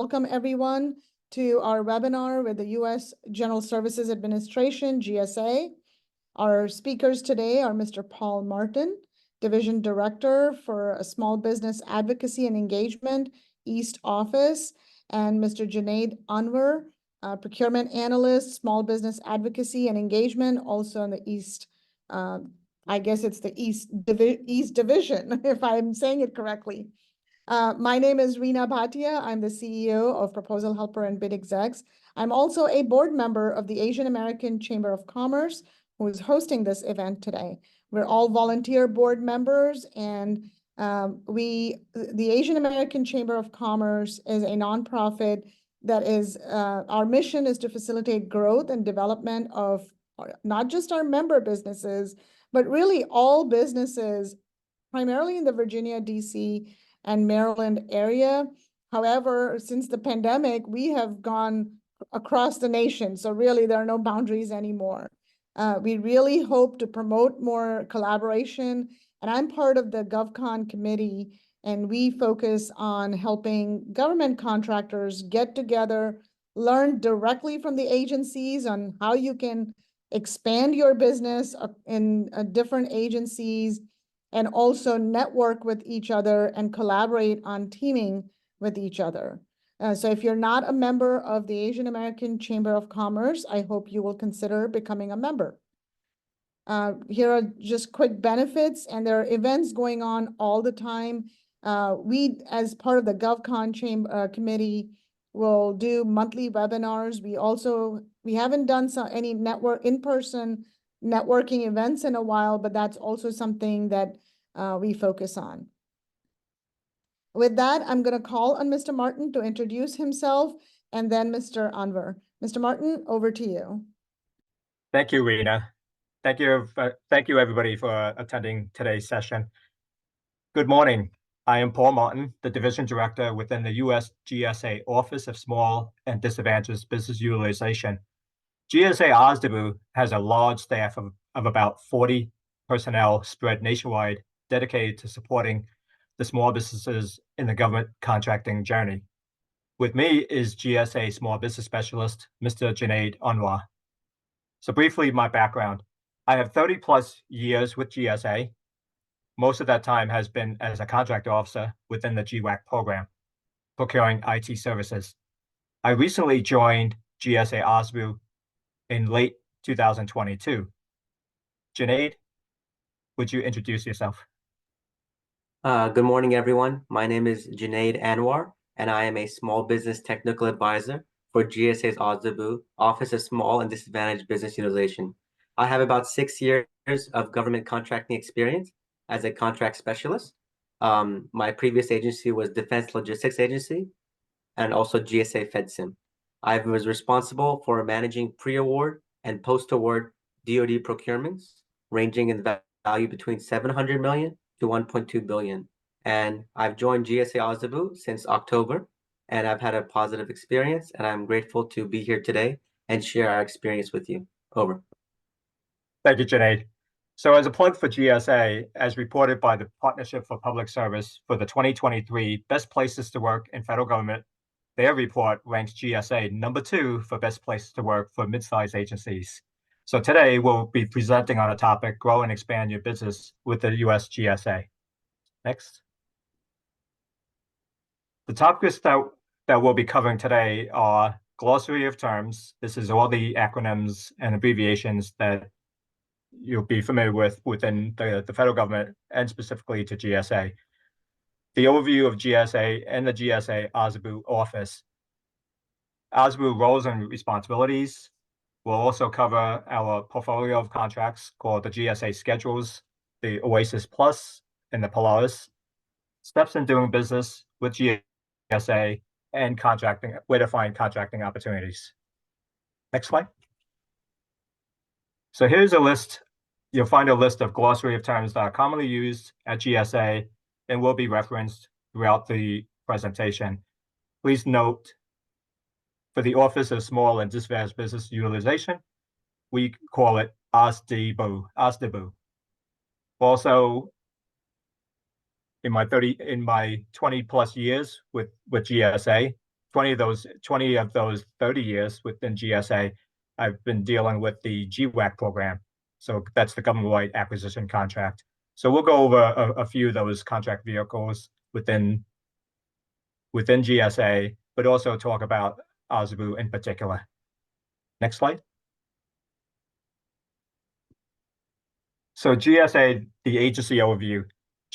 Welcome everyone to our webinar with the U.S. General Services Administration, GSA. Our speakers today are Mr. Paul Martin, Division Director for Small Business Advocacy and Engagement, East Office, and Mr. Junaid Anwar, Procurement Analyst, Small Business Advocacy and Engagement, also in the East, I guess it's the East Division, if I'm saying it correctly. My name is Reena Bhatia. I'm the CEO of ProposalHelper and BidExecs. I'm also a board member of the Asian American Chamber of Commerce, who is hosting this event today. We're all volunteer board members, and the Asian American Chamber of Commerce is a nonprofit that is, our mission is to facilitate growth and development of not just our member businesses, but really all businesses, primarily in the Virginia, DC, and Maryland area. However, since the pandemic, we have gone across the nation. So really, there are no boundaries anymore. We really hope to promote more collaboration. And I'm part of the GovCon committee, and we focus on helping government contractors get together, learn directly from the agencies on how you can expand your business in different agencies, and also network with each other and collaborate on teaming with each other. So if you're not a member of the Asian American Chamber of Commerce, I hope you will consider becoming a member. Here are just quick benefits, and there are events going on all the time. We, as part of the GovCon committee, will do monthly webinars. We haven't done any in-person networking events in a while, but that's also something that we focus on. With that, I'm going to call on Mr. Martin to introduce himself, and then Mr. Anwar. Mr. Martin, over to you. Thank you, Reena. Thank you everybody for attending today's session. Good morning. I am Paul Martin, the Division Director within the U.S. GSA Office of Small and Disadvantaged Business Utilization. GSA OSDBU has a large staff of about 40 personnel spread nationwide, dedicated to supporting the small businesses in the government contracting journey. With me is GSA Small Business Specialist, Mr. Junaid Anwar. So briefly, my background. I have 30 plus years with GSA. Most of that time has been as a contract officer within the GWAC program, procuring IT services. I recently joined GSA OSDBU in late 2022. Junaid, would you introduce yourself? Good morning, everyone. My name is Junaid Anwar, and I am a small business technical advisor for GSA's OSDBU, Office of Small and Disadvantaged Business Utilization. I have about 6 years of government contracting experience as a contract specialist. My previous agency was Defense Logistics Agency and also GSA FedSim. I was responsible for managing pre-award and post-award DoD procurements, ranging in value between $700 million to $1.2 billion. And I've joined GSA OSDBU since October, and I've had a positive experience, and I'm grateful to be here today and share our experience with you. Over. Thank you, Junaid. So as a plug for GSA, as reported by the Partnership for Public Service for the 2023 Best Places to Work in Federal Government, their report ranks GSA #2 for best places to work for mid-sized agencies. So today we'll be presenting on a topic, grow and expand your business with the US GSA. Next. The topics that we'll be covering today are glossary of terms. This is all the acronyms and abbreviations that you'll be familiar with within the federal government and specifically to GSA. The overview of GSA and the GSA OSDBU office. OSDBU roles and responsibilities. We'll also cover our portfolio of contracts called the GSA schedules, the Oasis Plus, and the Polaris. Steps in doing business with GSA and contracting, where to find contracting opportunities. Next slide. So here's a list. You'll find a list of glossary of terms that are commonly used at GSA and will be referenced throughout the presentation. Please note, for the Office of Small and Disadvantaged Business Utilization, we call it OSDBU. Also, in my 20 plus years with GSA, 20 of those 30 years within GSA, I've been dealing with the GWAC program. So that's the government-wide acquisition contract. So we'll go over a few of those contract vehicles within GSA, but also talk about OSBU in particular. Next slide. So GSA, the agency overview.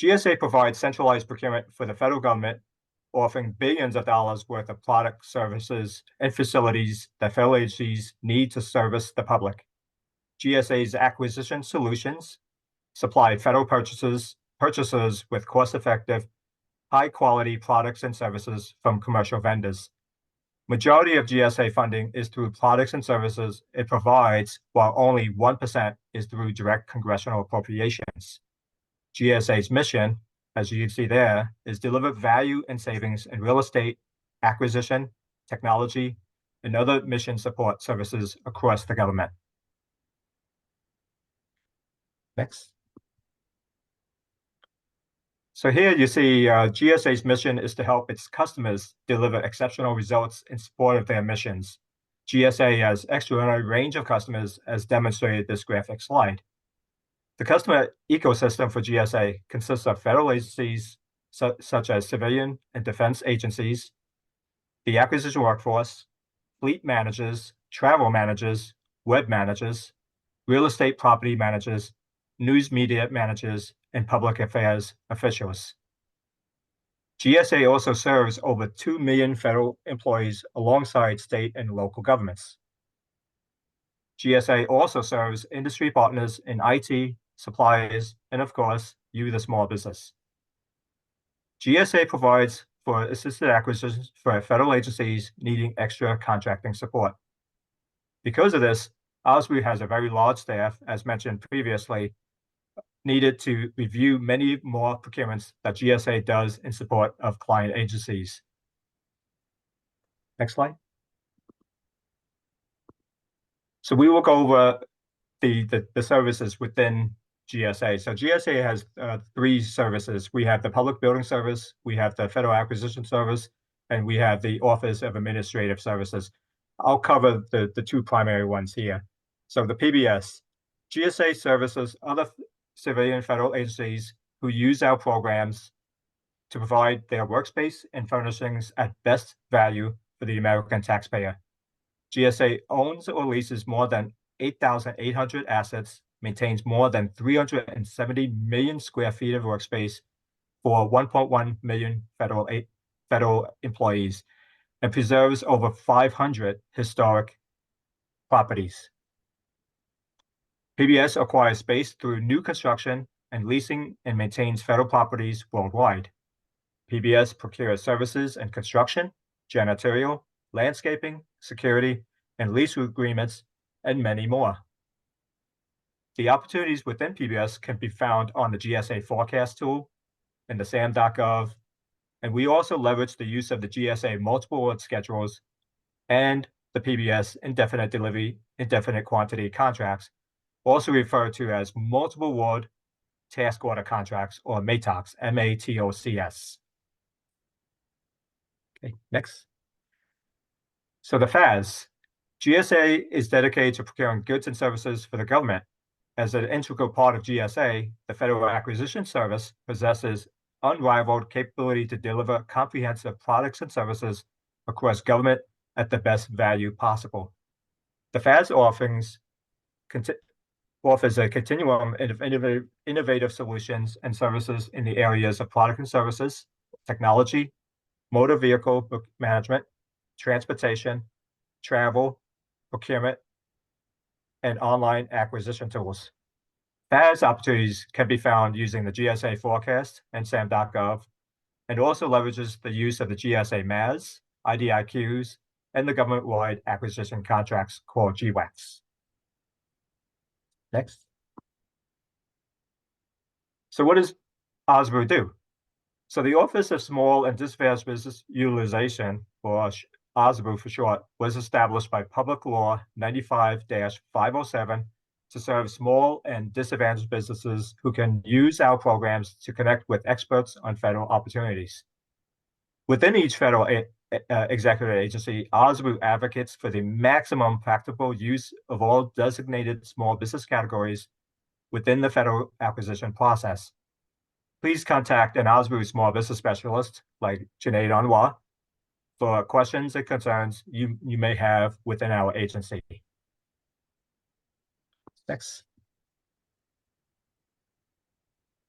GSA provides centralized procurement for the federal government, offering billions of dollars worth of products, services, and facilities that federal agencies need to service the public. GSA's acquisition solutions supply federal purchasers with cost-effective, high-quality products and services from commercial vendors. Majority of GSA funding is through products and services it provides, while only 1% is through direct congressional appropriations. GSA's mission, as you can see there, is deliver value and savings in real estate, acquisition, technology, and other mission support services across the government. Next. So here you see GSA's mission is to help its customers deliver exceptional results in support of their missions. GSA has extraordinary range of customers as demonstrated this graphic slide. The customer ecosystem for GSA consists of federal agencies such as civilian and defense agencies, the acquisition workforce, fleet managers, travel managers, web managers, real estate property managers, news media managers, and public affairs officials. GSA also serves over 2 million federal employees alongside state and local governments. GSA also serves industry partners in IT, suppliers, and of course, you, the small business. GSA provides for assisted acquisitions for federal agencies needing extra contracting support. Because of this, OSBU has a very large staff, as mentioned previously, needed to review many more procurements that GSA does in support of client agencies. Next slide. So we will go over the services within GSA. So GSA has 3 services. We have the Public Building Service, we have the Federal Acquisition Service, and we have the Office of Administrative Services. I'll cover the 2 primary ones here. So the PBS. GSA services other civilian federal agencies who use our programs to provide their workspace and furnishings at best value for the American taxpayer. GSA owns or leases more than 8,800 assets, maintains more than 370 million square feet of workspace for 1.1 million federal employees, and preserves over 500 historic properties. PBS acquires space through new construction and leasing and maintains federal properties worldwide. PBS procures services and construction, janitorial, landscaping, security, and lease agreements, and many more. The opportunities within PBS can be found on the GSA forecast tool and the SAM.gov, and we also leverage the use of the GSA multiple award schedules and the PBS indefinite delivery, indefinite quantity contracts, also referred to as multiple award task order contracts, or MATOCs, MATOCs. Okay, next. So the FAS. GSA is dedicated to procuring goods and services for the government. As an integral part of GSA, the Federal Acquisition Service possesses unrivaled capability to deliver comprehensive products and services across government at the best value possible. The FAS offers a continuum of innovative solutions and services in the areas of product and services, technology, motor vehicle management, transportation, travel, procurement, and online acquisition tools. FAS opportunities can be found using the GSA forecast and SAM.gov, and also leverages the use of the GSA MAS, IDIQs, and the government-wide acquisition contracts called GWACs. Next. So what does OSBU do? So the Office of Small and Disadvantaged Business Utilization, or OSBU for short, was established by Public Law 95-507 to serve small and disadvantaged businesses who can use our programs to connect with experts on federal opportunities. Within each federal executive agency, OSBU advocates for the maximum practical use of all designated small business categories within the federal acquisition process. Please contact an OSBU small business specialist like Junaid Anwar for questions and concerns you may have within our agency. Next.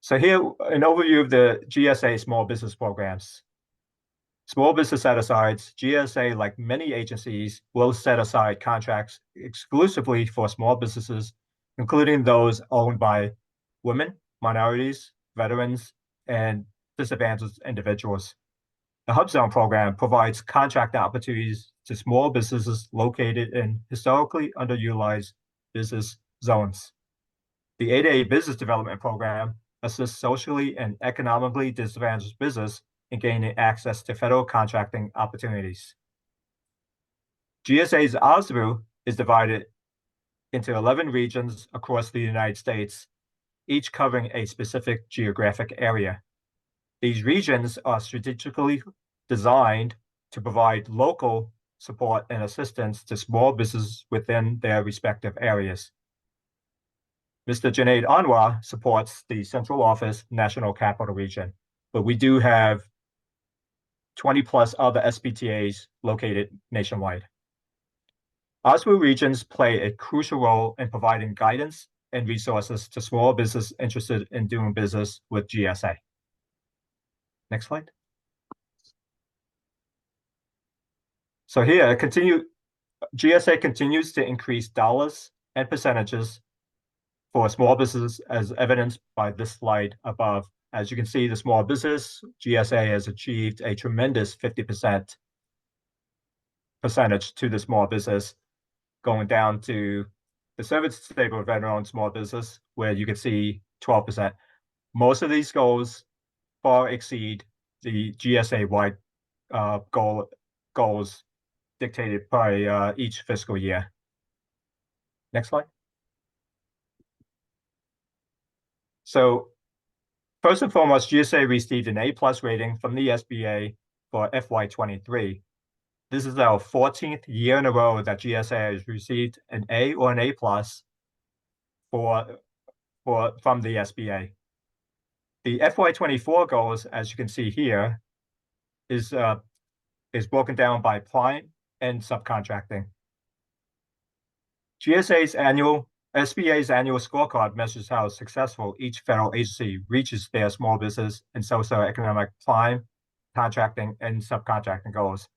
So here, an overview of the GSA small business programs. Small business set-asides, GSA, like many agencies, will set aside contracts exclusively for small businesses, including those owned by women, minorities, veterans, and disadvantaged individuals. The Hub Zone program provides contract opportunities to small businesses located in historically underutilized business zones. The 8A Business Development Program assists socially and economically disadvantaged business in gaining access to federal contracting opportunities. GSA's OSBU is divided into 11 regions across the United States, each covering a specific geographic area. These regions are strategically designed to provide local support and assistance to small businesses within their respective areas. Mr. Junaid Anwar supports the Central Office National Capital Region, but we do have 20 plus other SBTAs located nationwide. OSBU regions play a crucial role in providing guidance and resources to small business interested in doing business with GSA. Next slide. So here, GSA continues to increase dollars and percentages for small businesses as evidenced by this slide above. As you can see, the small business GSA has achieved a tremendous 50% percentage to the small business, going down to the service-disabled veteran-owned small business, where you can see 12%. Most of these goals far exceed the GSA-wide goals dictated by each fiscal year. Next slide. So first and foremost, GSA received an A+ rating from the SBA for FY23. This is our 14th year in a row that GSA has received an A or an A+ from the SBA. The FY24 goals, as you can see here, is broken down by prime and subcontracting. SBA's annual scorecard measures how successful each federal agency reaches their small business and socioeconomic prime, contracting, and subcontracting goals.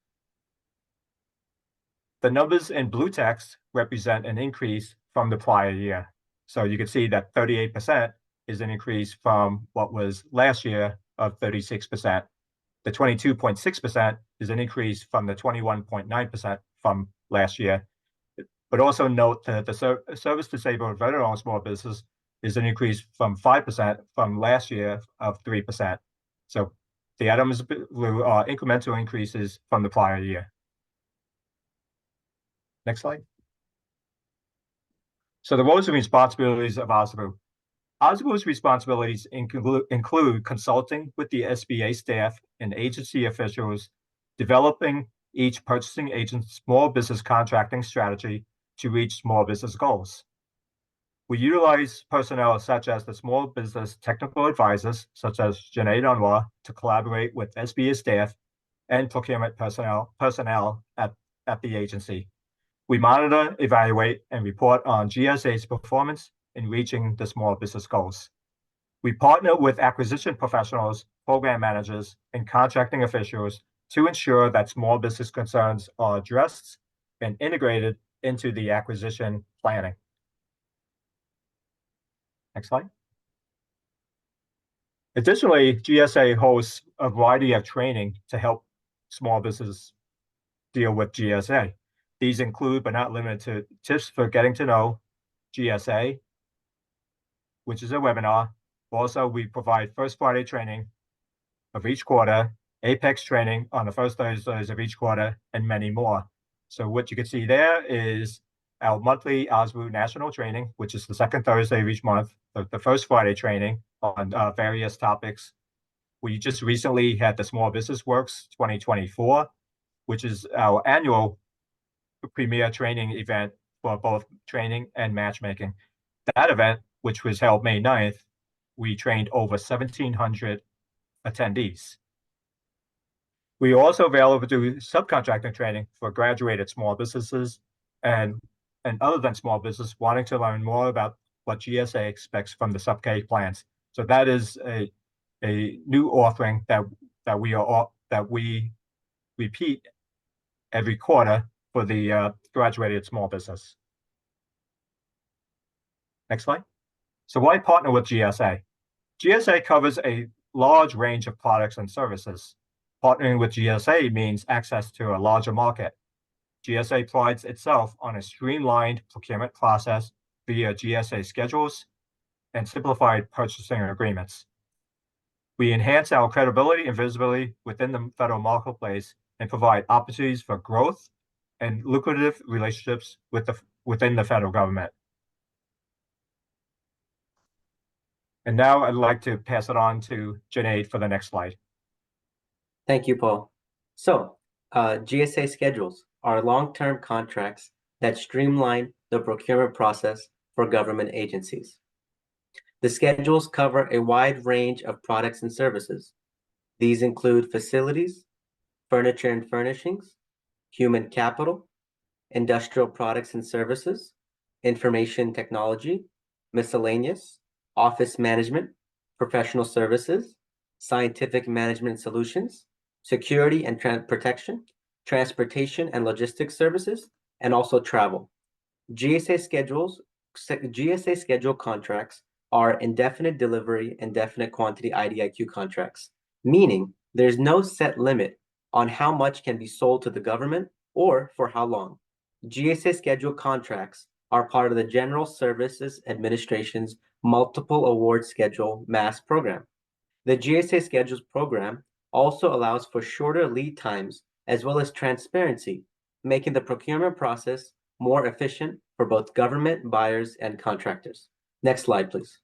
The numbers in blue text represent an increase from the prior year. So you can see that 38% is an increase from what was last year of 36%. The 22.6% is an increase from the 21.9% from last year. But also note that the service-disabled veteran-owned small business is an increase from 5% from last year of 3%. So the items are incremental increases from the prior year. Next slide. So the roles and responsibilities of OSBU. OSBU's responsibilities include consulting with the SBA staff and agency officials, developing each purchasing agent's small business contracting strategy to reach small business goals. We utilize personnel such as the small business technical advisors, such as Junaid Anwar, to collaborate with SBA staff and procurement personnel at the agency. We monitor, evaluate, and report on GSA's performance in reaching the small business goals. We partner with acquisition professionals, program managers, and contracting officials to ensure that small business concerns are addressed and integrated into the acquisition planning. Next slide. Additionally, GSA hosts a variety of training to help small businesses deal with GSA. These include, but not limited to, tips for getting to know GSA, which is a webinar. Also, we provide First Friday training of each quarter, Apex training on the first Thursdays of each quarter, and many more. So what you can see there is our monthly OSBU national training, which is the second Thursday of each month, the First Friday training on various topics. We just recently had the Small Business Works 2024, which is our annual premier training event for both training and matchmaking. That event, which was held May 9th, we trained over 1,700 attendees. We are also available to do subcontracting training for graduated small businesses and other than small business wanting to learn more about what GSA expects from the sub-K plans. So that is a new offering that we repeat every quarter for the graduated small business. Next slide. So why partner with GSA? GSA covers a large range of products and services. Partnering with GSA means access to a larger market. GSA prides itself on a streamlined procurement process via GSA schedules and simplified purchasing agreements. We enhance our credibility and visibility within the federal marketplace and provide opportunities for growth and lucrative relationships within the federal government. And now I'd like to pass it on to Junaid for the next slide. Thank you, Paul. So, GSA schedules are long-term contracts that streamline the procurement process for government agencies. The schedules cover a wide range of products and services. These include facilities, furniture and furnishings, human capital, industrial products and services, information technology, miscellaneous, office management, professional services, scientific management solutions, security and protection, transportation and logistics services, and also travel. GSA schedule contracts are indefinite delivery, indefinite quantity IDIQ contracts, meaning there's no set limit on how much can be sold to the government or for how long. GSA schedule contracts are part of the General Services Administration's Multiple Award Schedule MASS program. The GSA Schedules program also allows for shorter lead times as well as transparency, making the procurement process more efficient for both government buyers and contractors. Next slide, please.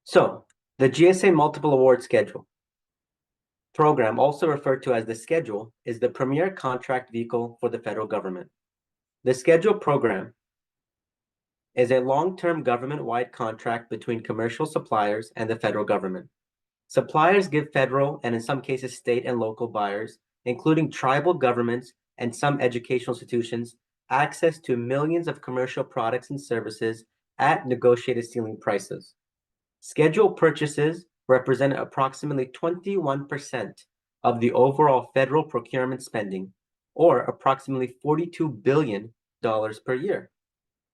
So, the GSA Multiple Award Schedule program, also referred to as the Schedule, is the premier contract vehicle for the federal government. The Schedule program is a long-term government-wide contract between commercial suppliers and the federal government. Suppliers give federal and in some cases state and local buyers, including tribal governments and some educational institutions, access to millions of commercial products and services at negotiated ceiling prices. Schedule purchases represent approximately 21% of the overall federal procurement spending, or approximately $42 billion per year.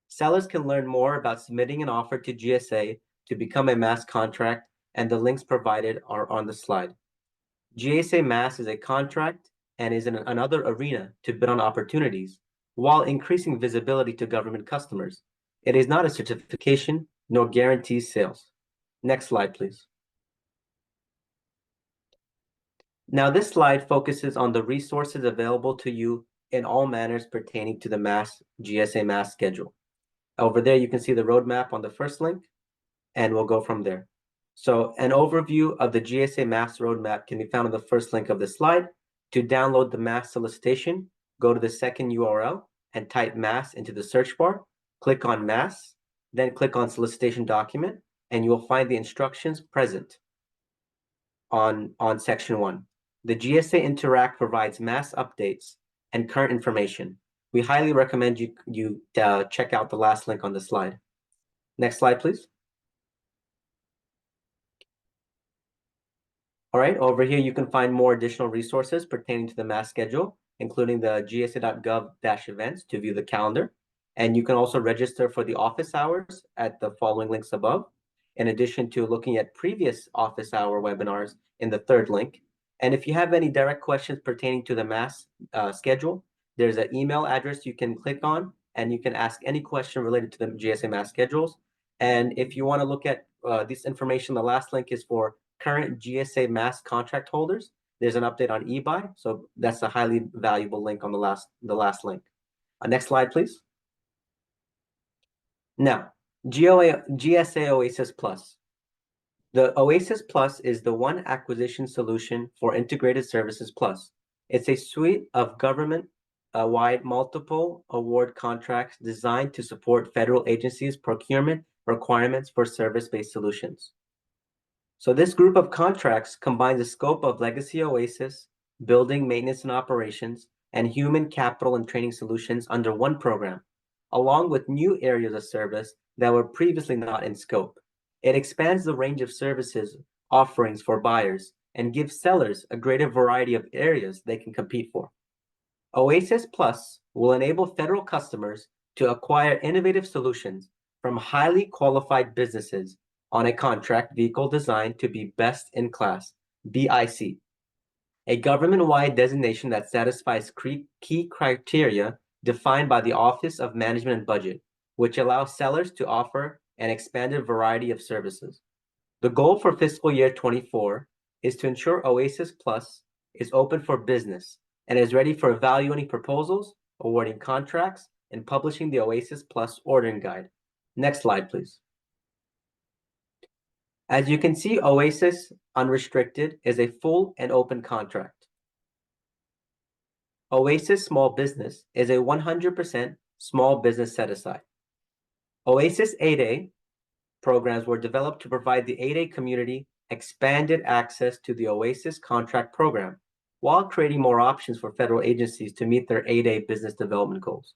Sellers can learn more about submitting an offer to GSA to become a MASS contract, and the links provided are on the slide. GSA MASS is a contract and is another arena to bid on opportunities while increasing visibility to government customers. It is not a certification nor guarantees sales. Next slide, please. Now, this slide focuses on the resources available to you in all manners pertaining to the GSA MASS schedule. Over there, you can see the roadmap on the first link, and we'll go from there. So an overview of the GSA MASS roadmap can be found on the first link of the slide. To download the MASS solicitation, go to the second URL and type MASS into the search bar. Click on MASS, then click on solicitation document, and you will find the instructions present on section 1. The GSA Interact provides MASS updates and current information. We highly recommend you check out the last link on the slide. Next slide, please. All right, over here you can find more additional resources pertaining to the MASS schedule, including the gsa.gov-events to view the calendar. And you can also register for the office hours at the following links above, in addition to looking at previous office hour webinars in the third link. And if you have any direct questions pertaining to the MASS schedule, there's an email address you can click on, and you can ask any question related to the GSA MASS schedules. And if you want to look at this information, the last link is for current GSA MASS contract holders. There's an update on eBuy, so that's a highly valuable link on the last link. Next slide, please. Now, GSA Oasis Plus. The Oasis Plus is the one acquisition solution for Integrated Services Plus. It's a suite of government-wide multiple award contracts designed to support federal agencies' procurement requirements for service-based solutions. So this group of contracts combines the scope of legacy Oasis, building, maintenance, and operations, and human capital and training solutions under one program, along with new areas of service that were previously not in scope. It expands the range of services offerings for buyers and gives sellers a greater variety of areas they can compete for. Oasis Plus will enable federal customers to acquire innovative solutions from highly qualified businesses on a contract vehicle designed to be best in class, BIC, a government-wide designation that satisfies key criteria defined by the Office of Management and Budget, which allows sellers to offer an expanded variety of services. The goal for fiscal year 24 is to ensure Oasis Plus is open for business and is ready for evaluating proposals, awarding contracts, and publishing the Oasis Plus ordering guide. Next slide, please. As you can see, Oasis Unrestricted is a full and open contract. Oasis Small Business is a 100% small business set-aside. Oasis 8A programs were developed to provide the 8A community expanded access to the Oasis contract program, while creating more options for federal agencies to meet their 8A business development goals.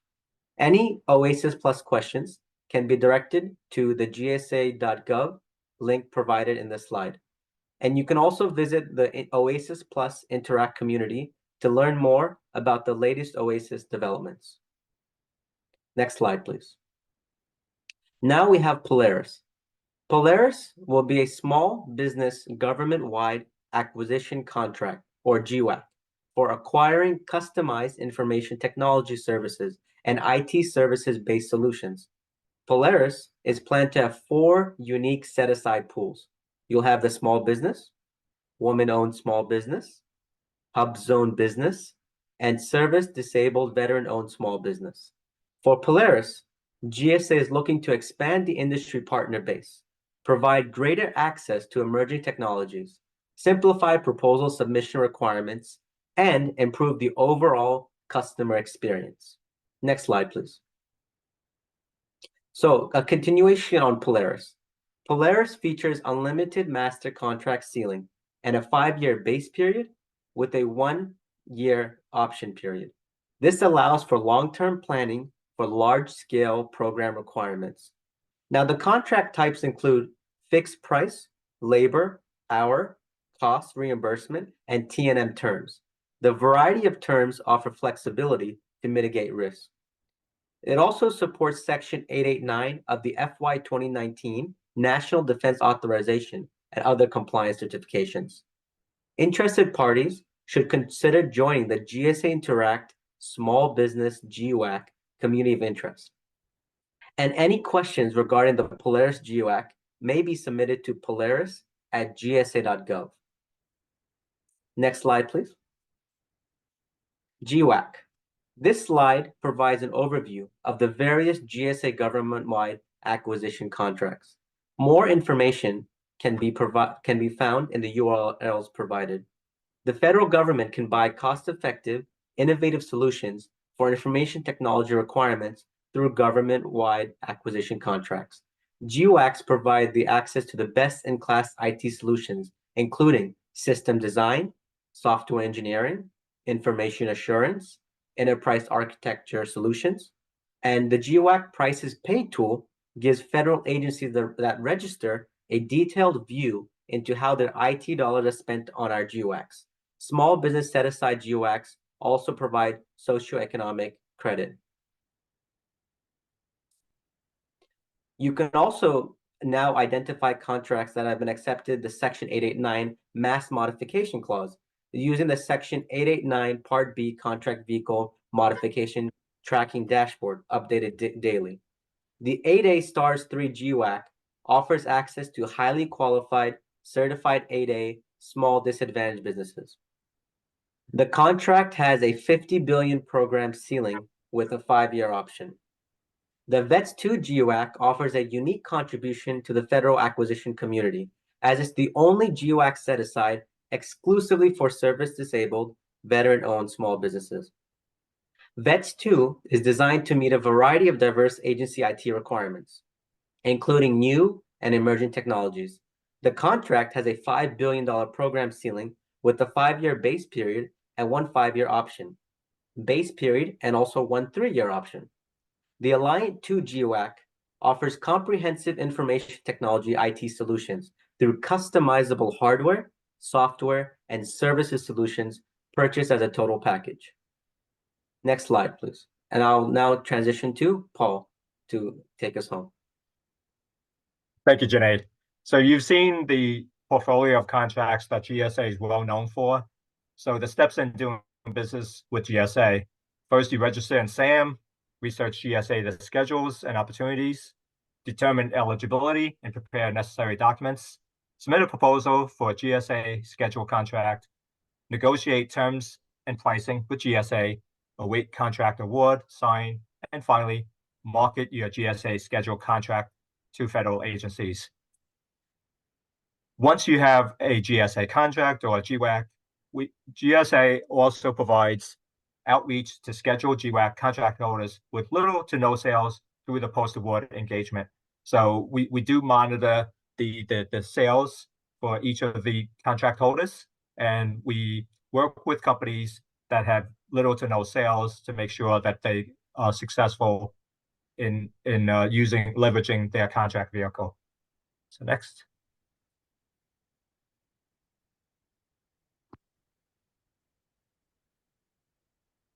Any Oasis Plus questions can be directed to the gsa.gov link provided in this slide. And you can also visit the Oasis Plus Interact community to learn more about the latest Oasis developments. Next slide, please. Now we have Polaris. Polaris will be a small business government-wide acquisition contract, or GWAC, for acquiring customized information technology services and IT services-based solutions. Polaris is planned to have 4 unique set-aside pools. You'll have the small business, woman-owned small business, hub zone business, and service-disabled veteran-owned small business. For Polaris, GSA is looking to expand the industry partner base, provide greater access to emerging technologies, simplify proposal submission requirements, and improve the overall customer experience. Next slide, please. So a continuation on Polaris. Polaris features unlimited master contract ceiling and a 5-year base period with a 1-year option period. This allows for long-term planning for large-scale program requirements. Now, the contract types include fixed price, labor, hour, cost reimbursement, and T&M terms. The variety of terms offer flexibility to mitigate risk. It also supports Section 889 of the FY 2019 National Defense Authorization and other compliance certifications. Interested parties should consider joining the GSA Interact Small Business GWAC Community of Interest. And any questions regarding the Polaris GWAC may be submitted to polaris@gsa.gov. Next slide, please. GWAC. This slide provides an overview of the various GSA government-wide acquisition contracts. More information can be found in the URLs provided. The federal government can buy cost-effective, innovative solutions for information technology requirements through government-wide acquisition contracts. GWACs provide the access to the best-in-class IT solutions, including system design, software engineering, information assurance, enterprise architecture solutions, and the GWAC Prices Paid tool gives federal agencies that register a detailed view into how their IT dollars are spent on our GWACs. Small business set-aside GWACs also provide socioeconomic credit. You can also now identify contracts that have been accepted the Section 889 Mass Modification Clause using the Section 889 Part B Contract Vehicle Modification Tracking Dashboard updated daily. The 8A Stars 3 GWAC offers access to highly qualified, certified 8A small disadvantaged businesses. The contract has a $50 billion program ceiling with a 5-year option. The VETS 2 GWAC offers a unique contribution to the federal acquisition community as it's the only GWAC set aside exclusively for service-disabled, veteran-owned small businesses. VETS 2 is designed to meet a variety of diverse agency IT requirements, including new and emerging technologies. The contract has a $5 billion program ceiling with a 5-year base period and 1 5-year option, base period and also 1 3-year option. The Alliant 2 GWAC offers comprehensive information technology IT solutions through customizable hardware, software, and services solutions purchased as a total package. Next slide, please. And I'll now transition to Paul to take us home. Thank you, Junaid. So you've seen the portfolio of contracts that GSA is well known for. So the steps in doing business with GSA: first, you register in SAM, research GSA the schedules and opportunities, determine eligibility and prepare necessary documents, submit a proposal for a GSA schedule contract, negotiate terms and pricing with GSA, await contract award, sign, and finally, market your GSA schedule contract to federal agencies. Once you have a GSA contract or a GWAC, GSA also provides outreach to schedule GWAC contract holders with little to no sales through the post-award engagement. So we do monitor the sales for each of the contract holders, and we work with companies that have little to no sales to make sure that they are successful in leveraging their contract vehicle. So next.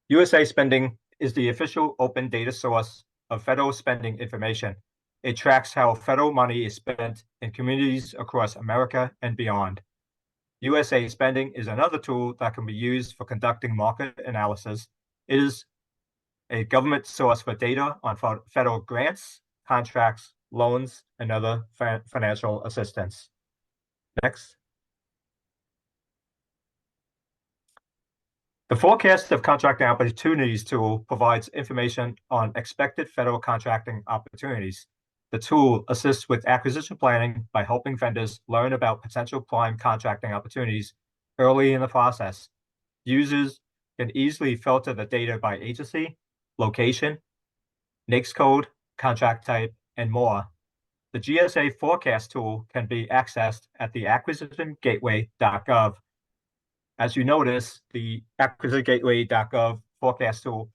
USA Spending is the official open data source of federal spending information. It tracks how federal money is spent in communities across America and beyond. USA Spending is another tool that can be used for conducting market analysis. It is a government source for data on federal grants, contracts, loans, and other financial assistance. Next. The Forecast of Contracting Opportunities tool provides information on expected federal contracting opportunities. The tool assists with acquisition planning by helping vendors learn about potential prime contracting opportunities early in the process. Users can easily filter the data by agency, location, NAICS code, contract type, and more. The GSA Forecast tool can be accessed at the acquisitiongateway.gov. As you notice, the acquisitiongateway.gov forecast tool,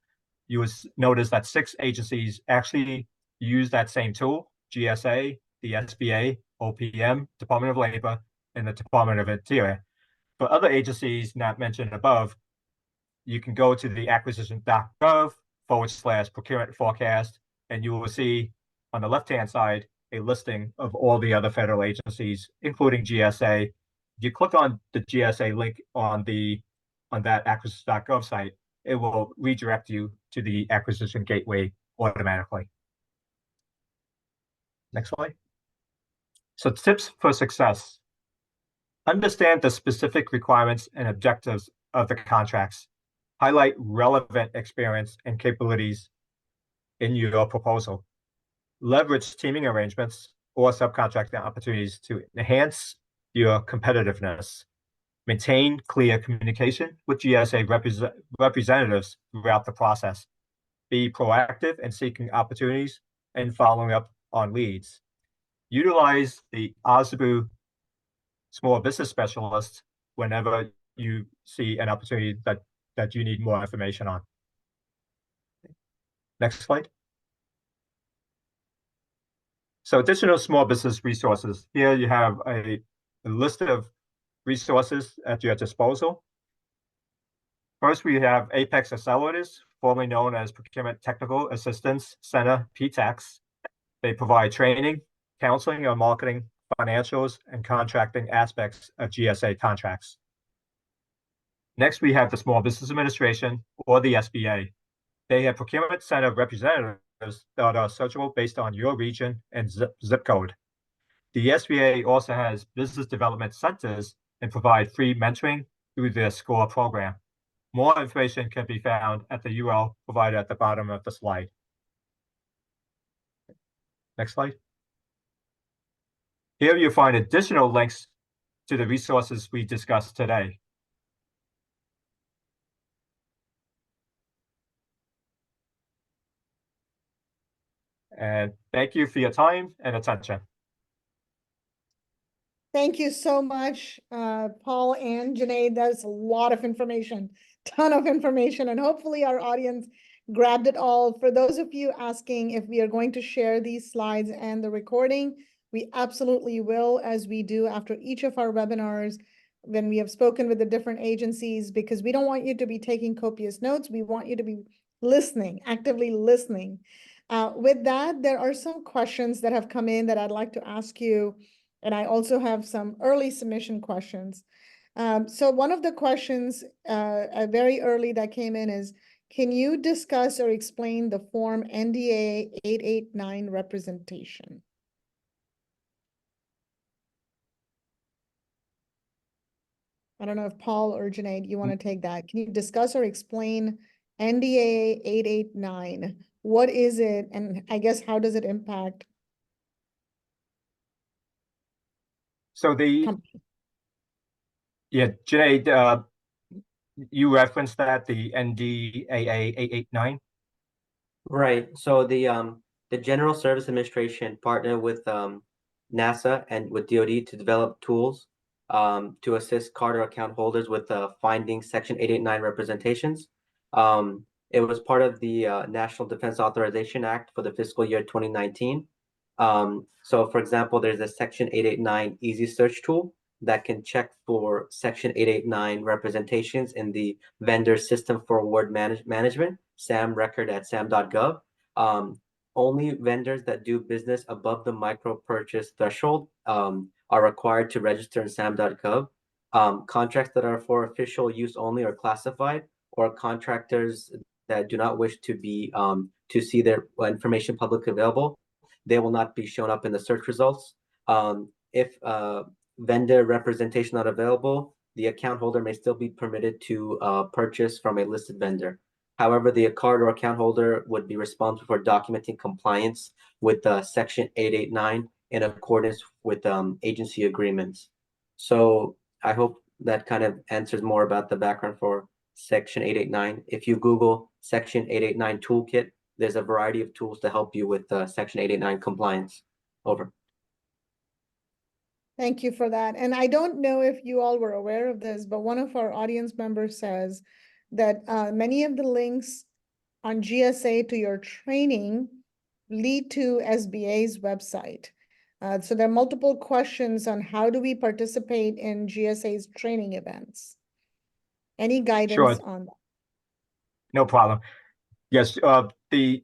you will notice that 6 agencies actually use that same tool: GSA, the SBA, OPM, Department of Labor, and the Department of Interior. For other agencies not mentioned above, you can go to the acquisition.gov/procurement forecast, and you will see on the left-hand side a listing of all the other federal agencies, including GSA. If you click on the GSA link on that acquisition.gov site, it will redirect you to the acquisition gateway automatically. Next slide. So tips for success: understand the specific requirements and objectives of the contracts. Highlight relevant experience and capabilities in your proposal. Leverage teaming arrangements or subcontracting opportunities to enhance your competitiveness. Maintain clear communication with GSA representatives throughout the process. Be proactive in seeking opportunities and following up on leads. Utilize the OSZBU small business specialist whenever you see an opportunity that you need more information on. Next slide. So additional small business resources. Here you have a list of resources at your disposal. First, we have Apex Accelerators, formerly known as Procurement Technical Assistance Center, PTACs. They provide training, counseling on marketing, financials, and contracting aspects of GSA contracts. Next, we have the Small Business Administration, or the SBA. They have procurement center representatives that are searchable based on your region and zip code. The SBA also has business development centers and provide free mentoring through their SCORE program. More information can be found at the URL provided at the bottom of the slide. Next slide. Here you'll find additional links to the resources we discussed today. And thank you for your time and attention. Thank you so much, Paul and Junaid. That's a lot of information, ton of information, and hopefully our audience grabbed it all. For those of you asking if we are going to share these slides and the recording, we absolutely will, as we do after each of our webinars when we have spoken with the different agencies, because we don't want you to be taking copious notes. We want you to be listening, actively listening. With that, there are some questions that have come in that I'd like to ask you. And I also have some early submission questions. So one of the questions very early that came in is, can you discuss or explain the form NDA 889 representation? I don't know if Paul or Junaid, you want to take that. Can you discuss or explain NDA 889? What is it? And I guess, how does it impact So companies? yeah, Junaid, you referenced that, the NDAA 889? Right. So the General Service Administration partnered with NASA and with DoD to develop tools to assist card or account holders with finding Section 889 representations. It was part of the National Defense Authorization Act for the fiscal year 2019. So for example, there's a Section 889 easy search tool that can check for Section 889 representations in the Vendor System for Award Management, SAM record at sam.gov. Only vendors that do business above the micro purchase threshold are required to register in sam.gov. Contracts that are for official use only or classified, or contractors that do not wish to be to see their information publicly available, they will not be shown up in the search results. If vendor representation not available, the account holder may still be permitted to purchase from a listed vendor. However, the card or account holder would be responsible for documenting compliance with Section 889 in accordance with agency agreements. So I hope that kind of answers more about the background for Section 889. If you Google Section 889 Toolkit, there's a variety of tools to help you with Section 889 compliance. Over. Thank you for that. And I don't know if you all were aware of this, but one of our audience members says that many of the links on GSA to your training lead to SBA's website. So there are multiple questions on how do we participate in GSA's training events? Any guidance Sure, on that? no problem. Yes, the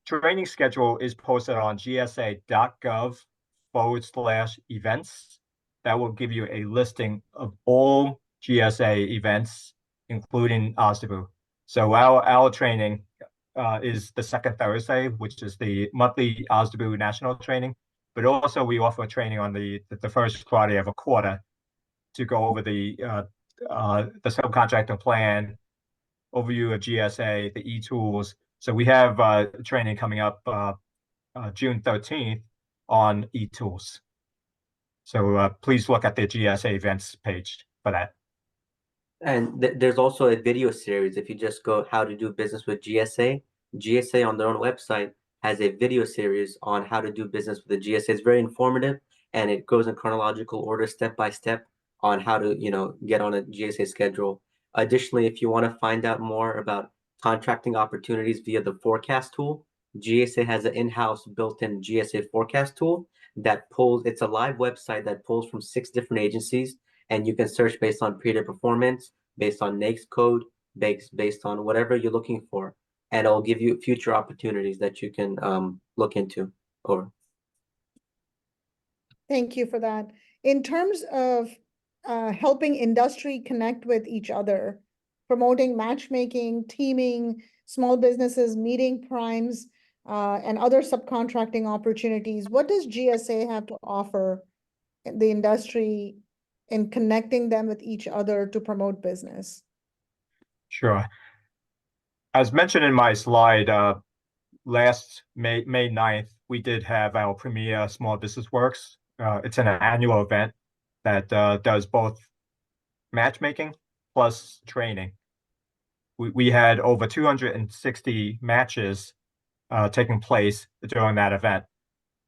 training schedule is posted on gsa.gov/events. That will give you a listing of all GSA events, including OSDBU. So our training is the second Thursday, which is the monthly OSDBU national training. But also we offer training on the first Friday of a quarter to go over the subcontractor plan, overview of GSA, the e-tools. So we have training coming up June 13th on e-tools. So please look at the GSA events page for that. And there's also a video series. If you just go how to do business with GSA, GSA on their own website has a video series on how to do business with the GSA. It's very informative, and it goes in chronological order, step by step, on how to get on a GSA schedule. Additionally, if you want to find out more about contracting opportunities via the forecast tool, GSA has an in-house built-in GSA forecast tool that pulls. It's a live website that pulls from 6 different agencies, and you can search based on period performance, based on NAICS code, based on whatever you're looking for, and it'll give you future opportunities that you can look into. Over. Thank you for that. In terms of helping industry connect with each other, promoting matchmaking, teaming, small businesses, meeting primes, and other subcontracting opportunities, what does GSA have to offer the industry in connecting them with each other to promote business? Sure. As mentioned in my slide, last May 9th, we did have our premier Small Business Works it's an annual event that does both matchmaking plus training. We had over 260 matches taking place during that event.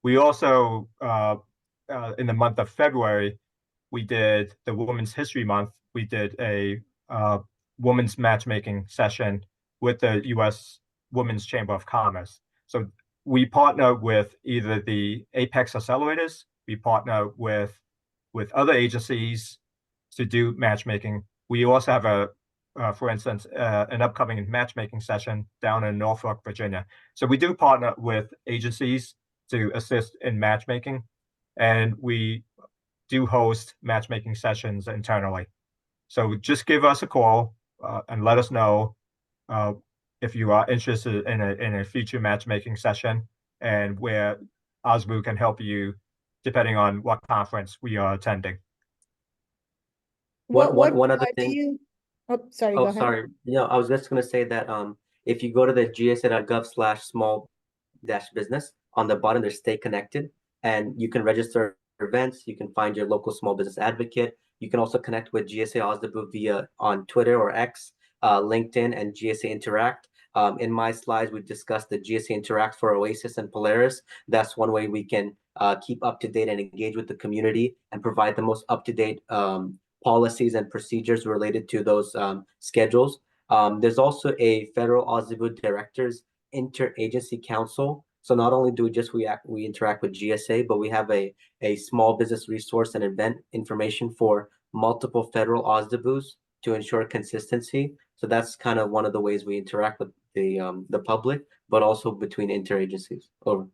We also, in the month of February, we did the Women's History Month. We did a women's matchmaking session with the U.S. Women's Chamber of Commerce. So we partner with either the Apex accelerators, we partner with other agencies to do matchmaking. We also have for instance, an upcoming matchmaking session down in Norfolk, Virginia. So we do partner with agencies to assist in matchmaking, and we do host matchmaking sessions internally. So just give us a call and let us know if you are interested in a future matchmaking session, and where OSBU can help you depending on what conference we are attending. One other do thing. you, oh, sorry, Oh, go ahead. sorry. I was just going to say that if you go to the gsa.gov/small-business, on the bottom there's Stay Connected, and you can register events. You can find your local small business advocate. You can also connect with GSA OSDBU via on Twitter or X, LinkedIn, and GSA Interact. In my slides, we discussed the GSA Interact for Oasis and Polaris. That's one way we can keep up to date and engage with the community and provide the most up-to-date policies and procedures related to those schedules. There's also a federal OSDBU Directors Interagency Council. So not only do we interact with GSA, but we have a small business resource and event information for multiple federal OSDBUs to ensure consistency. So that's kind of one of the ways we interact with the public, but also between interagencies. Over.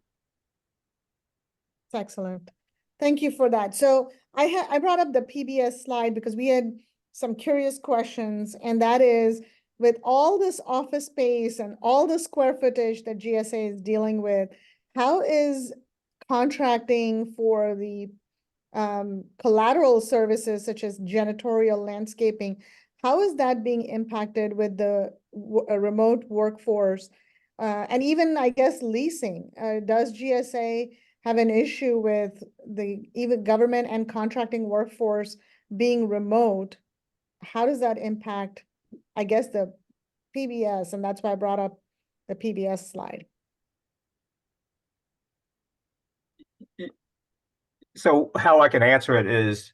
That's excellent. Thank you for that. So I brought up the PBS slide because we had some curious questions, and that is, with all this office space and all the square footage that GSA is dealing with, how is contracting for the collateral services such as janitorial, landscaping, how is that being impacted with the remote workforce? And even, I guess, leasing. Does GSA have an issue with the even government and contracting workforce being remote? How does that impact, I guess, the PBS? And that's why I brought up the PBS slide. So how I can answer it is,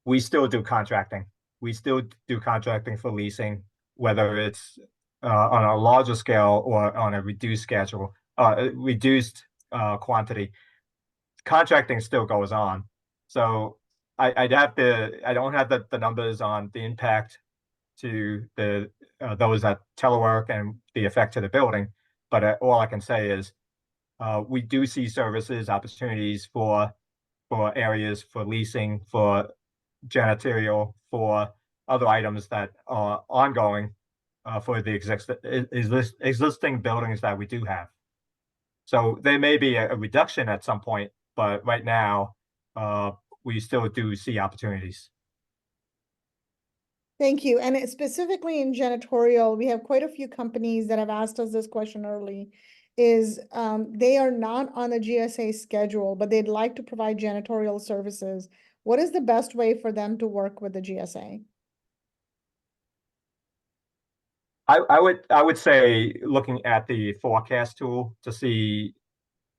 we still do contracting. We still do contracting for leasing, whether it's on a larger scale or on a reduced schedule, reduced quantity. Contracting still goes on. So I don't have the numbers on the impact to the those that telework and the effect to the building, but all I can say is we do see services, opportunities for areas for leasing, for janitorial, for other items that are ongoing for the existing buildings that we do have. So there may be a reduction at some point, but right now we still do see opportunities. Thank you. And specifically in janitorial, we have quite a few companies that have asked us this question early, is they are not on the GSA schedule, but they'd like to provide janitorial services. What is the best way for them to work with the GSA? I would say looking at the forecast tool to see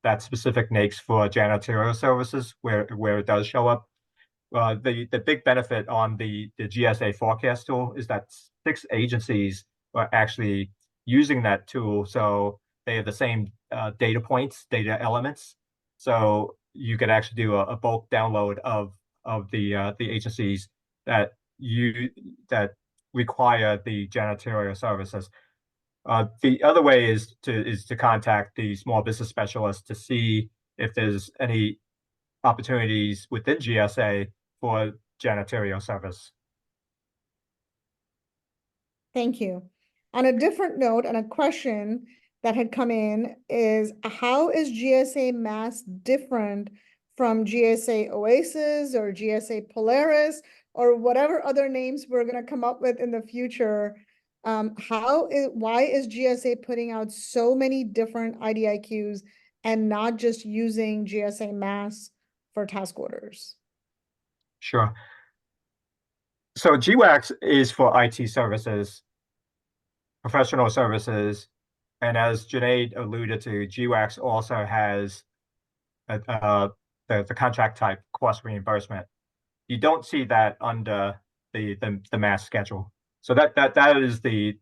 that specific NAICS for janitorial services where it does show up. The big benefit on the GSA forecast tool is that 6 agencies are actually using that tool, so they have the same data points, data elements. So you could actually do a bulk download of the agencies that require the janitorial services. The other way is to contact the small business specialist to see if there's any opportunities within GSA for janitorial service. Thank you. On a different note, and a question that had come in is, how is GSA Mass different from GSA Oasis or GSA Polaris or whatever other names we're going to come up with in the future? Why is GSA putting out so many different IDIQs and not just using GSA Mass for task orders? Sure. So GWAX is for IT services, professional services, and as Junaid alluded to, GWAX also has the contract type cost reimbursement. You don't see that under the mass schedule. So that is the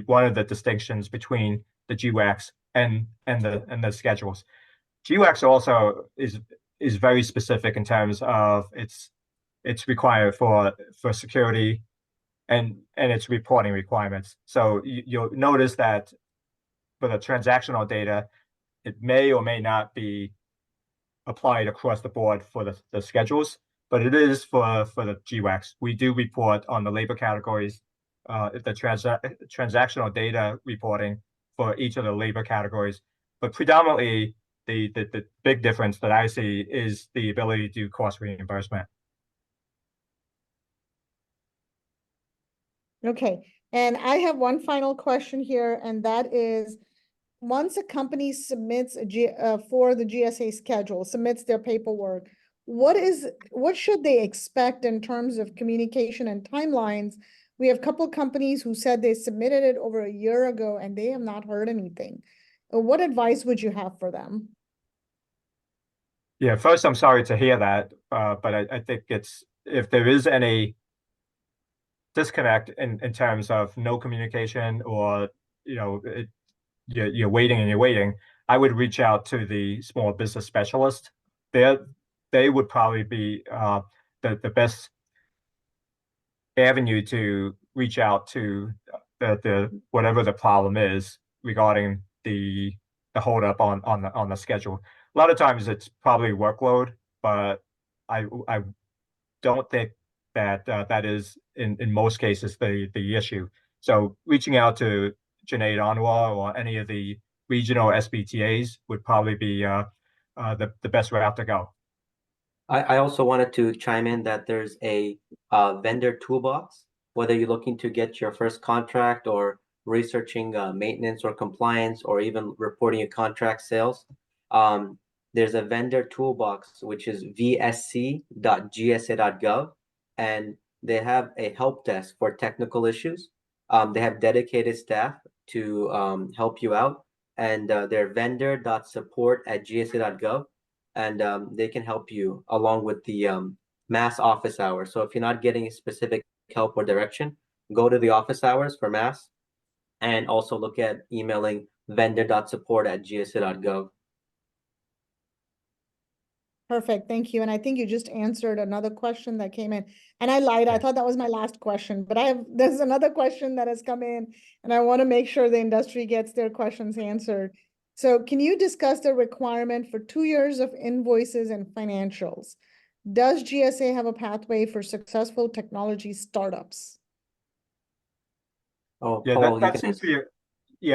one of the distinctions between the GWAX and the schedules. GWAX also is very specific in terms of it's required for security and its reporting requirements. So you'll notice that for the transactional data, it may or may not be applied across the board for the schedules, but it is for the GWAX. We do report on the labor categories, the transactional data reporting for each of the labor categories, but predominantly the big difference that I see is the ability to do cost reimbursement. Okay, and I have one final question here, and that is, once a company submits for the GSA schedule, submits their paperwork, what should they expect in terms of communication and timelines? We have a couple companies who said they submitted it over a year ago and they have not heard anything. What advice would you have for them? Yeah, first, I'm sorry to hear that, but I think if there is any disconnect in terms of no communication or you're waiting and you're waiting, I would reach out to the small business specialist. They would probably be the best avenue to reach out to the whatever the problem is regarding the holdup on the schedule. A lot of times it's probably workload, but I don't think that that is in most cases the issue. So reaching out to Junaid Anwar or any of the regional SBTAs would probably be the best route to go. I also wanted to chime in that there's a vendor toolbox, whether you're looking to get your first contract or researching maintenance or compliance or even reporting a contract sales. There's a vendor toolbox, which is vsc.gsa.gov, and they have a help desk for technical issues. They have dedicated staff to help you out, and they're vendor.support@gsa.gov, and they can help you along with the mass office hours. So if you're not getting specific help or direction, go to the office hours for mass, and also look at emailing vendor.support@gsa.gov. Perfect, thank you. And I think you just answered another question that came in. And I lied, I thought that was my last question, but there's another question that has come in, and I want to make sure the industry gets their questions answered. So can you discuss the requirement for 2 years of invoices and financials? Does GSA have a pathway for successful technology startups? Oh, Yeah, Paul, that seems to be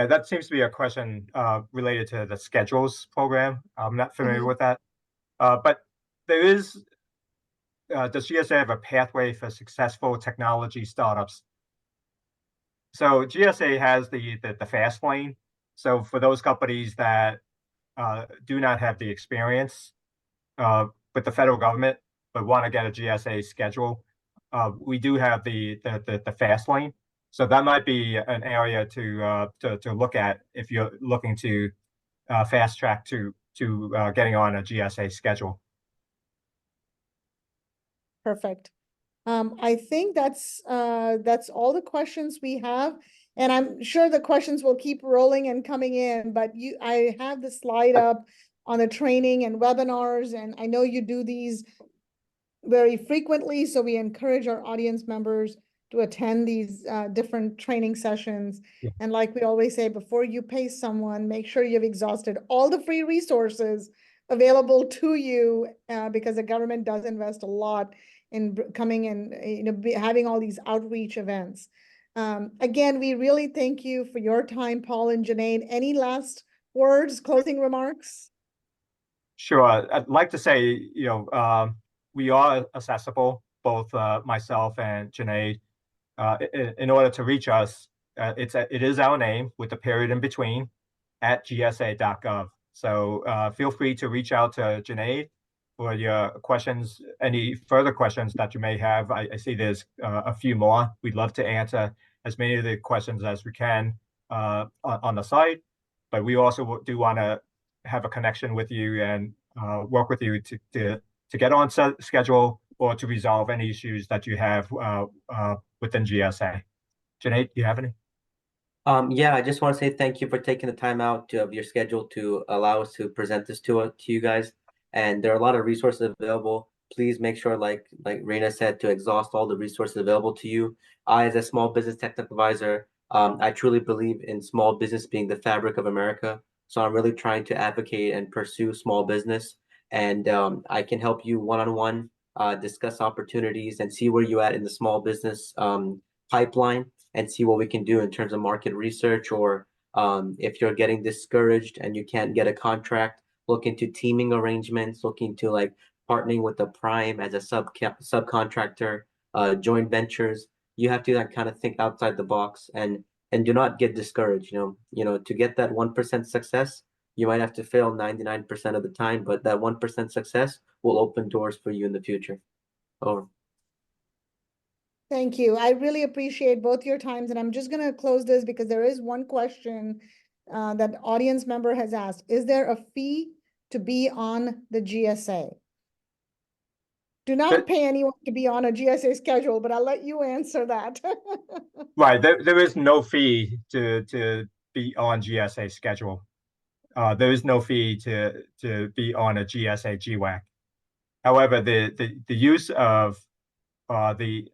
that seems to be a question related to the schedules program. I'm not familiar with that. But there is, does GSA have a pathway for successful technology startups? So GSA has the fast lane. So for those companies that do not have the experience with the federal government, but want to get a GSA schedule, we do have the fast lane. So that might be an area to look at if you're looking to fast track to getting on a GSA schedule. Perfect. I think that's all the questions we have, and I'm sure the questions will keep rolling and coming in, but I have the slide up on the training and webinars, and I know you do these very frequently, so we encourage our audience members to attend these different training sessions. Yeah. And like we always say, before you pay someone, make sure you've exhausted all the free resources available to you, because the government does invest a lot in coming and having all these outreach events. Again, we really thank you for your time, Paul and Junaid. Any last words, closing remarks? Sure. I'd like to say, we are accessible, both myself and Junaid. In order to reach us, it is our name with the period in between at gsa.gov. So feel free to reach out to Junaid for your questions. Any further questions that you may have, I see there's a few more. We'd love to answer as many of the questions as we can on the site, but we also do want to have a connection with you and work with you to get on schedule or to resolve any issues that you have within GSA. Junaid, do you have any? Yeah, I just want to say thank you for taking the time out of your schedule to allow us to present this to you guys. And there are a lot of resources available. Please make sure, like Reina said, to exhaust all the resources available to you. I, as a small business technical advisor, I truly believe in small business being the fabric of America. So I'm really trying to advocate and pursue small business. And I can help you one-on-one discuss opportunities and see where you're at in the small business pipeline, and see what we can do in terms of market research, or if you're getting discouraged and you can't get a contract, look into teaming arrangements, look into like partnering with the prime as a subcontractor, joint ventures. You have to like kind of think outside the box, and do not get discouraged. To get that 1% success, you might have to fail 99% of the time, but that 1% success will open doors for you in the future. Over. Thank you. I really appreciate both your times, and I'm just going to close this because there is one question that audience member has asked. Is there a fee to be on the GSA? Do not pay anyone to be on a GSA schedule, but I'll let you answer that. Right, there is no fee to be on GSA schedule. There is no fee to be on a GSA GWAC. However, the use of the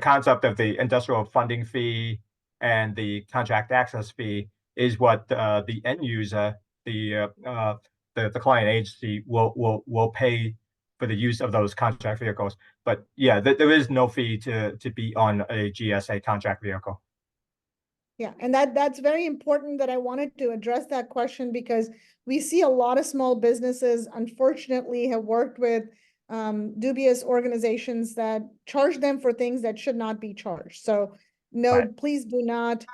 concept of the industrial funding fee and the contract access fee is what the end user, the client agency will pay for the use of those contract vehicles. But yeah, there is no fee to be on a GSA contract vehicle. Yeah, and that's very important that I wanted to address that question, because we see a lot of small businesses, unfortunately, have worked with dubious organizations that charge them for things that should not be charged. So no, Right. please do not,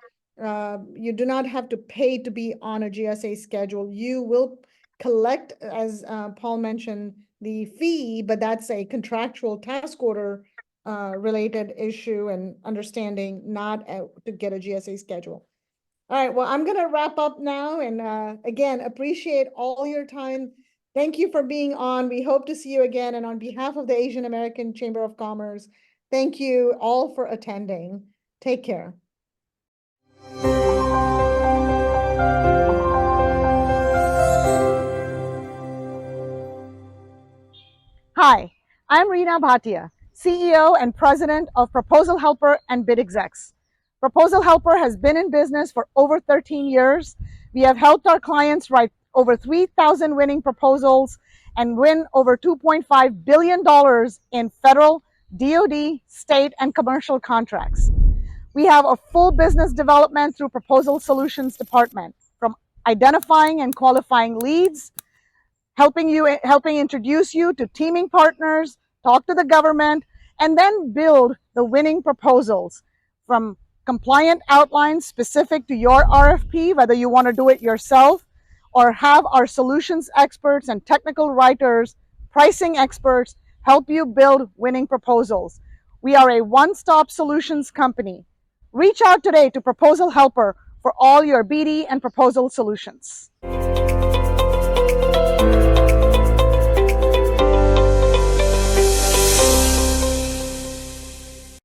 you do not have to pay to be on a GSA schedule. You will collect, as Paul mentioned, the fee, but that's a contractual task order related issue and understanding, not to get a GSA schedule. All right, well, I'm going to wrap up now. And again, appreciate all your time. Thank you for being on. We hope to see you again. And on behalf of the Asian American Chamber of Commerce, thank you all for attending. Take care. Hi, I'm Reena Bhatia, CEO and President of ProposalHelper and BidExecs. ProposalHelper has been in business for over 13 years. We have helped our clients write over 3,000 winning proposals and win over $2.5 billion in federal, DoD, state, and commercial contracts. We have a full business development through Proposal Solutions Department, from identifying and qualifying leads, helping introduce you to teaming partners, talk to the government, and then build the winning proposals, from compliant outlines specific to your RFP, whether you want to do it yourself or have our solutions experts and technical writers, pricing experts help you build winning proposals. We are a one-stop solutions company. Reach out today to ProposalHelper for all your BD and proposal solutions.